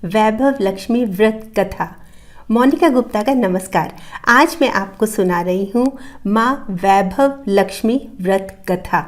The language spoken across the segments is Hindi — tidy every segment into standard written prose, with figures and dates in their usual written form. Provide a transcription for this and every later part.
वैभव लक्ष्मी व्रत कथा। मोनिका गुप्ता का नमस्कार। आज मैं आपको सुना रही हूँ माँ वैभव लक्ष्मी व्रत कथा।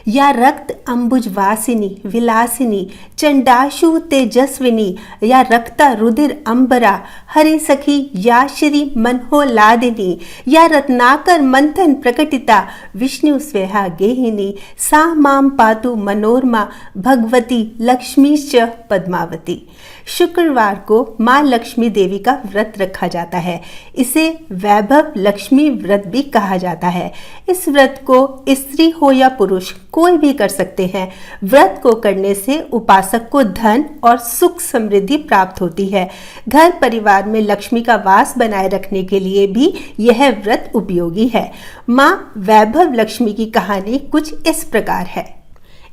या रक्त अंबुजवासिनी विलासिनी चंडाशु तेजस्विनी या रक्ता रुधिर अंबरा हरि सखी या श्री मनोलादिनी या रत्नाकर मंथन प्रकटिता विष्णु स्वेहा गेहिनी सा माम पातु मनोरमा भगवती लक्ष्मीश्च पद्मावती। शुक्रवार को माँ लक्ष्मी देवी का व्रत रखा जाता है। इसे वैभव लक्ष्मी व्रत भी कहा जाता है। इस व्रत को स्त्री हो या पुरुष कोई भी कर सकते हैं। व्रत को करने से उपासक को धन और सुख समृद्धि प्राप्त होती है। घर परिवार में लक्ष्मी का वास बनाए रखने के लिए भी यह व्रत उपयोगी है। माँ वैभव लक्ष्मी की कहानी कुछ इस प्रकार है।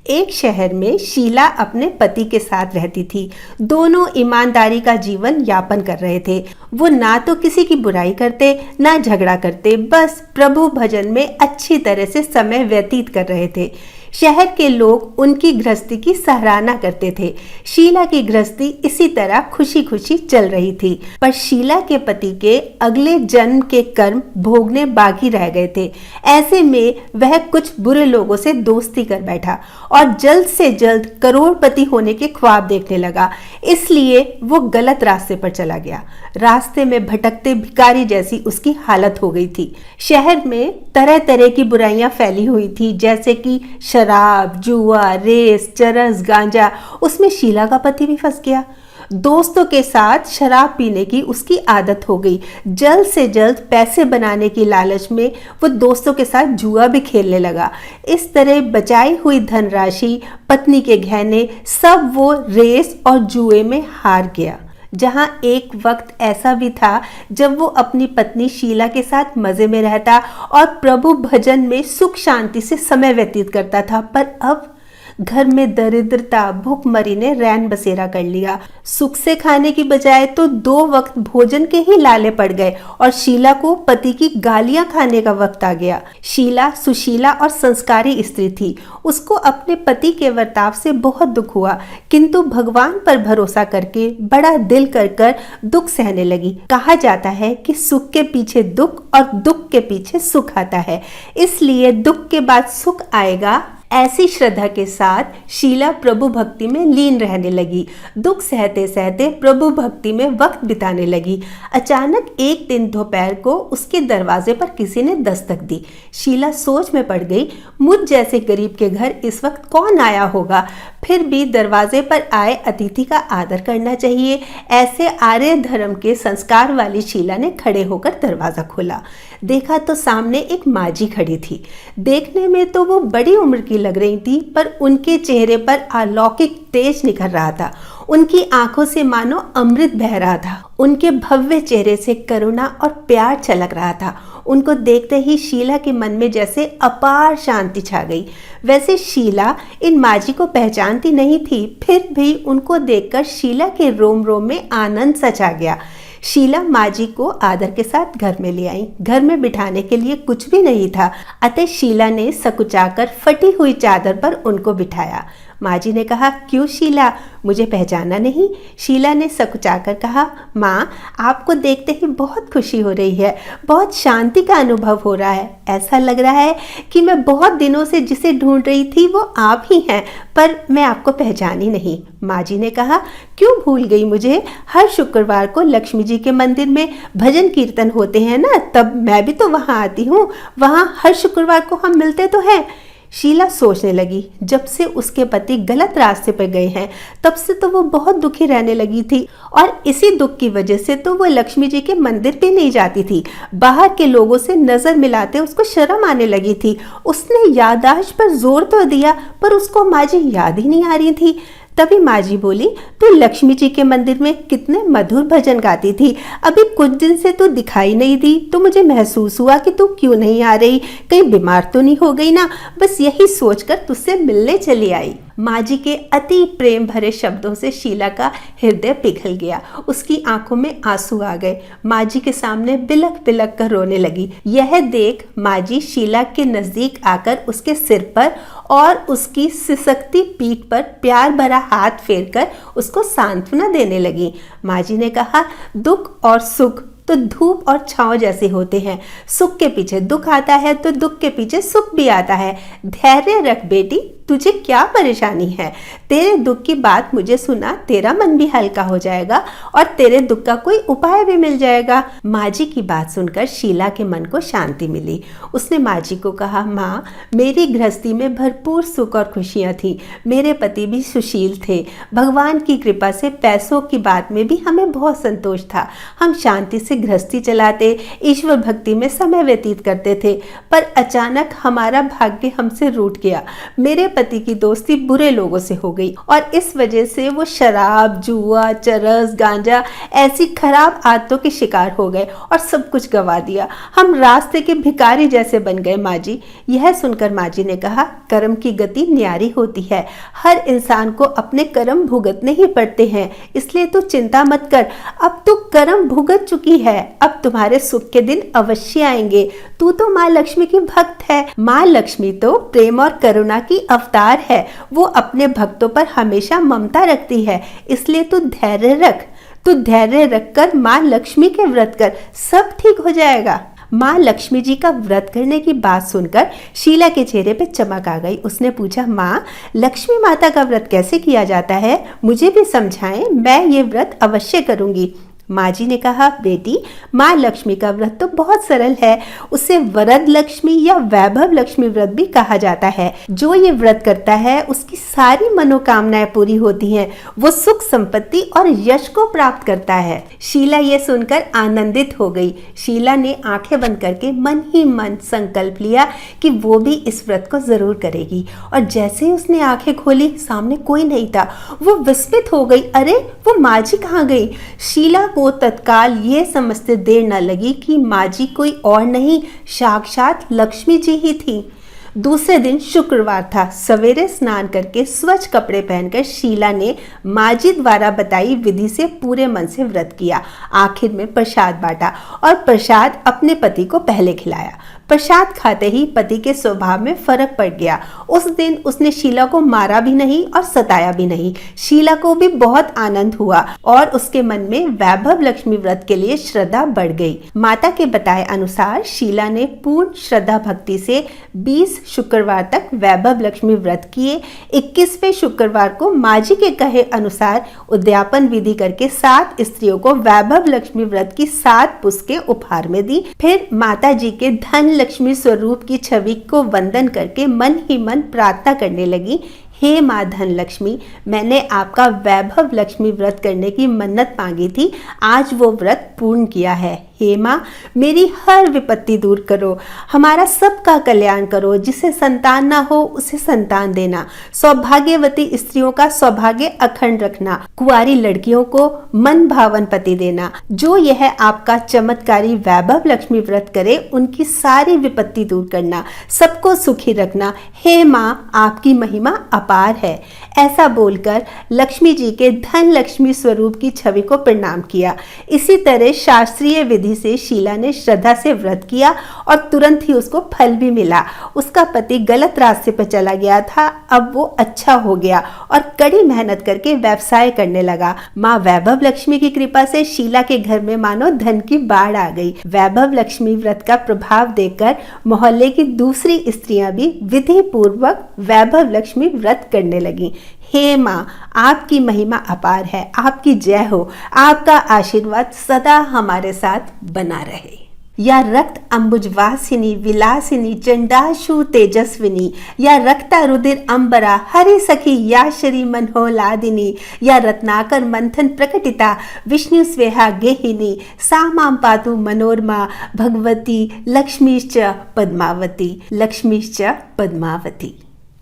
एक शहर में शीला अपने पति के साथ रहती थी। दोनों ईमानदारी का जीवन यापन कर रहे थे। वो ना तो किसी की बुराई करते ना झगड़ा करते, बस प्रभु भजन में अच्छी तरह से समय व्यतीत कर रहे थे। शहर के लोग उनकी गृहस्थी की सराहना करते थे। शीला की गृहस्थी इसी तरह खुशी खुशी चल रही थी, पर शीला के पति के अगले जन्म के कर्म भोगने बाकी रह गए थे। ऐसे में वह कुछ बुरे लोगों से दोस्ती कर बैठा और जल्द से जल्द करोड़पति होने के ख्वाब देखने लगा। इसलिए वो गलत रास्ते पर चला गया। रास्ते में भटकते भिखारी जैसी उसकी हालत हो गई थी। शहर में तरह तरह की बुराइयां फैली हुई थी, जैसे कि शराब, जुआ, रेस, चरस, गांजा। उसमें शीला का पति भी फंस गया। दोस्तों के साथ शराब पीने की उसकी आदत हो गई। जल्द से जल्द पैसे बनाने की लालच में वो दोस्तों के साथ जुआ भी खेलने लगा। इस तरह बचाई हुई धनराशि, पत्नी के गहने, सब वो रेस और जुए में हार गया। जहां एक वक्त ऐसा भी था जब वो अपनी पत्नी शीला के साथ मजे में रहता और प्रभु भजन में सुख शांति से समय व्यतीत करता था, पर अब घर में दरिद्रता, भूखमरी ने रैन बसेरा कर लिया। सुख से खाने की बजाय तो 2 वक्त भोजन के ही लाले पड़ गए और शीला को पति की गालियां खाने का वक्त आ गया। शीला सुशीला और संस्कारी स्त्री थी। उसको अपने पति के बर्ताव से बहुत दुख हुआ, किंतु भगवान पर भरोसा करके बड़ा दिल कर दुख सहने लगी। कहा जाता है कि सुख के पीछे दुख और दुख के पीछे सुख आता है, इसलिए दुख के बाद सुख आएगा। ऐसी श्रद्धा के साथ शीला प्रभु भक्ति में लीन रहने लगी। दुख सहते सहते प्रभु भक्ति में वक्त बिताने लगी। अचानक एक दिन दोपहर को उसके दरवाजे पर किसी ने दस्तक दी। शीला सोच में पड़ गई, मुझ जैसे गरीब के घर इस वक्त कौन आया होगा। फिर भी दरवाजे पर आए अतिथि का आदर करना चाहिए। ऐसे आर्य धर्म के संस्कार वाली शीला ने खड़े होकर दरवाजा खोला। देखा तो सामने एक माजी खड़ी थी। देखने में तो वो बड़ी उम्र की लग रही थी, पर उनके चेहरे पर अलौकिक तेज निखर रहा था। उनकी आंखों से मानो अमृत बह रहा था। उनके भव्य चेहरे से करुणा और प्यार छलक रहा था। उनको देखते ही शीला के मन में जैसे अपार शांति छा गई। वैसे शीला इन माजी को पहचानती नहीं थी, फिर भी उनको देखकर शीला के रोम रोम में आनंद सा छा गया। शीला माजी को आदर के साथ घर में ले आई। घर में बिठाने के लिए कुछ भी नहीं था, अतः शीला ने सकुचाकर फटी हुई चादर पर उनको बिठाया। माजी ने कहा, क्यों शीला, मुझे पहचाना नहीं? शीला ने सकुचाकर कहा, माँ, आपको देखते ही बहुत खुशी हो रही है, बहुत शांति का अनुभव हो रहा है। ऐसा लग रहा है कि मैं बहुत दिनों से जिसे ढूंढ रही थी वो आप ही हैं, पर मैं आपको पहचानी नहीं। माजी ने कहा, क्यों भूल गई मुझे? हर शुक्रवार को लक्ष्मी जी के मंदिर में भजन कीर्तन होते हैं ना, तब मैं भी तो वहाँ आती हूँ। वहाँ हर शुक्रवार को हम मिलते तो हैं। शीला सोचने लगी, जब से उसके पति गलत रास्ते पर गए हैं तब से तो वो बहुत दुखी रहने लगी थी, और इसी दुख की वजह से तो वो लक्ष्मी जी के मंदिर भी नहीं जाती थी। बाहर के लोगों से नजर मिलाते उसको शर्म आने लगी थी। उसने याददाश्त पर जोर तो दिया, पर उसको माजी याद ही नहीं आ रही थी। तभी माजी बोली, तू लक्ष्मी जी के मंदिर में कितने मधुर भजन गाती थी, अभी कुछ दिन से तू दिखाई नहीं दी, तो मुझे महसूस हुआ कि तू क्यों नहीं आ रही, कहीं बीमार तो नहीं हो गई ना। बस यही सोचकर तुझसे मिलने चली आई। माजी के अति प्रेम भरे शब्दों से शीला का हृदय पिघल गया। उसकी आंखों में आंसू आ गए। माजी के सामने बिलख बिलख कर रोने लगी। यह देख माजी शीला के नजदीक आकर उसके सिर पर और उसकी सिसकती पीठ पर प्यार भरा हाथ फेरकर उसको सांत्वना देने लगी। माँ जी ने कहा, दुख और सुख तो धूप और छांव जैसे होते हैं। सुख के पीछे दुख आता है तो दुख के पीछे सुख भी आता है। धैर्य रख बेटी, तुझे क्या परेशानी है? तेरे दुख की बात मुझे सुना, तेरा मन भी हल्का हो जाएगा और तेरे दुख का कोई उपाय भी मिल जाएगा। माँ जी की बात सुनकर शीला के मन को शांति मिली। उसने माँ जी को कहा, माँ, मेरी गृहस्थी में भरपूर सुख और खुशियाँ थी। मेरे पति भी सुशील थे। भगवान की कृपा से पैसों की बात में भी हमें बहुत संतोष था। हम शांति से गृहस्थी चलाते, ईश्वर भक्ति में समय व्यतीत करते थे। पर अचानक हमारा भाग्य हमसे रूठ गया। मेरे पति की दोस्ती बुरे लोगों से हो गई और इस वजह से वो शराब, जुआ, चरस, गांजा ऐसी खराब आदतों के शिकार हो गए और सब कुछ गंवा दिया। हम रास्ते के भिखारी जैसे बन गए माँ जी। यह सुनकर माँ जी ने कहा, कर्म की गति न्यारी होती है। हर इंसान को अपने कर्म भुगतने ही पड़ते हैं, इसलिए तू चिंता मत कर। अब तू कर्म भुगत चुकी है, अब तुम्हारे सुख के दिन अवश्य आएंगे। तू तो माँ लक्ष्मी की भक्त है। माँ लक्ष्मी तो प्रेम और करुणा की अवतार है। वो अपने भक्तों पर हमेशा ममता रखती है, इसलिए तू धैर्य रख। तू धैर्य रखकर माँ लक्ष्मी के व्रत कर, सब ठीक हो जाएगा। माँ लक्ष्मी जी का व्रत करने की बात सुनकर शीला के चेहरे पे चमक आ गई। उसने पूछा, माँ, लक्ष्मी माता का व्रत कैसे किया जाता है? मुझे भी समझाएं, मैं ये व्रत अवश्य करूंगी। माँ जी ने कहा, बेटी, माँ लक्ष्मी का व्रत तो बहुत सरल है। उसे वरद लक्ष्मी या वैभव लक्ष्मी व्रत भी कहा जाता है। जो ये व्रत करता है उसकी सारी मनोकामनाएं पूरी होती हैं। वो सुख, संपत्ति और यश को प्राप्त करता है। शीला ये सुनकर आनंदित हो गई। शीला ने आंखें बंद करके मन ही मन संकल्प लिया कि वो भी इस व्रत को जरूर करेगी। और जैसे ही उसने आंखें खोली, सामने कोई नहीं था। वो विस्मित हो गई। अरे, वो माँ जी कहाँ गई? शीला को तत्काल ये समझते देर न लगी कि माँ जी कोई और नहीं, साक्षात लक्ष्मी जी ही थी। दूसरे दिन शुक्रवार था। सवेरे स्नान करके स्वच्छ कपड़े पहनकर शीला ने माँ जी द्वारा बताई विधि से पूरे मन से व्रत किया। आखिर में प्रसाद बांटा और प्रसाद अपने पति को पहले खिलाया। प्रसाद खाते ही पति के स्वभाव में फर्क पड़ गया। उस दिन उसने शीला को मारा भी नहीं और सताया भी नहीं। शीला को भी बहुत आनंद हुआ और उसके मन में वैभव लक्ष्मी व्रत के लिए श्रद्धा बढ़ गई। माता के बताए अनुसार शीला ने पूर्ण श्रद्धा भक्ति से 20 शुक्रवार तक वैभव लक्ष्मी व्रत किए। 21वें शुक्रवार को माँ जी के कहे अनुसार उद्यापन विधि करके 7 स्त्रियों को वैभव लक्ष्मी व्रत की 7 पुस्तकें उपहार में दी। फिर माता जी के धन लक्ष्मी स्वरूप की छवि को वंदन करके मन ही मन प्रार्थना करने लगी, हे माँ धन लक्ष्मी, मैंने आपका वैभव लक्ष्मी व्रत करने की मन्नत मांगी थी, आज वो व्रत पूर्ण किया है। हे माँ, मेरी हर विपत्ति दूर करो, हमारा सबका कल्याण करो। जिसे संतान ना हो उसे संतान देना, सौभाग्यवती स्त्रियों का सौभाग्य अखंड रखना, कुंवारी लड़कियों को मन भावन पति देना। जो यह आपका चमत्कारी वैभव लक्ष्मी व्रत करे उनकी सारी विपत्ति दूर करना, सबको सुखी रखना। हे माँ, आपकी महिमा अपार है। ऐसा बोलकर लक्ष्मी जी के धन लक्ष्मी स्वरूप की छवि को प्रणाम किया। इसी तरह शास्त्रीय विधि से शीला ने श्रद्धा से व्रत किया और तुरंत ही उसको फल भी मिला। उसका पति गलत रास्ते पर चला गया था, अब वो अच्छा हो गया और कड़ी मेहनत करके व्यवसाय करने लगा। माँ वैभव लक्ष्मी की कृपा से शीला के घर में मानो धन की बाढ़ आ गई। वैभव लक्ष्मी व्रत का प्रभाव देखकर मोहल्ले की दूसरी स्त्रियां भी विधि पूर्वक वैभव लक्ष्मी व्रत करने लगी। हे माँ, आपकी महिमा अपार है, आपकी जय हो, आपका आशीर्वाद सदा हमारे साथ बना रहे। या रक्त अंबुजवासिनी विलासिनी चंडाशु तेजस्विनी, या रक्ता रुधिर अंबरा हरि सखी या श्री मनोहलादिनी, या रत्नाकर मंथन प्रकटिता विष्णु स्वेहा गेहिनी, सा मां पातु मनोरमा भगवती लक्ष्मीश्च पद्मावती, लक्ष्मीश्च पद्मावती।